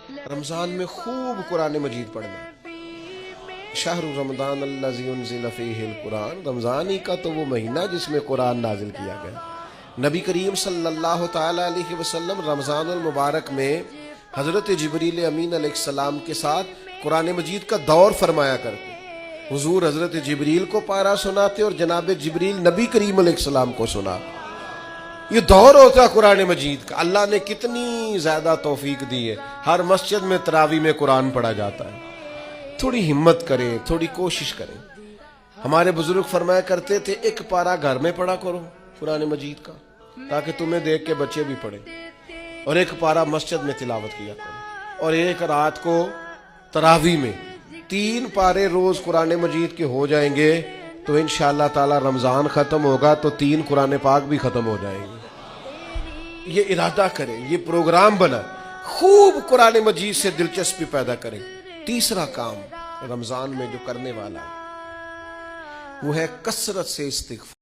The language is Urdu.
رمضان میں خوب قرآن مجید پڑھنا. شہر رمضان الذی انزل فیہ القرآن، رمضان ہی کا تو وہ مہینہ جس میں قرآن نازل کیا گیا. نبی کریم صلی اللہ تعالی علیہ وسلم رمضان المبارک میں حضرت جبریل امین علیہ السلام کے ساتھ قرآن مجید کا دور فرمایا کرتے. حضور حضرت جبریل کو پارا سناتے اور جناب جبریل نبی کریم علیہ السلام کو سنا. یہ دور ہوتا ہے قرآن مجید کا. اللہ نے کتنی زیادہ توفیق دی ہے، ہر مسجد میں تراویح میں قرآن پڑھا جاتا ہے. تھوڑی ہمت کریں، تھوڑی کوشش کریں. ہمارے بزرگ فرمایا کرتے تھے ایک پارا گھر میں پڑھا کرو قرآن مجید کا، تاکہ تمہیں دیکھ کے بچے بھی پڑھیں، اور ایک پارا مسجد میں تلاوت کیا کرو، اور ایک رات کو تراویح میں 3 پارے روز قرآن مجید کے ہو جائیں گے تو انشاءاللہ تعالی رمضان ختم ہوگا تو 3 قرآن پاک بھی ختم ہو جائیں گے. یہ ارادہ کریں، یہ پروگرام بنا، خوب قرآن مجید سے دلچسپی پیدا کریں. تیسرا کام رمضان میں جو کرنے والا ہے وہ ہے کثرت سے استغفار.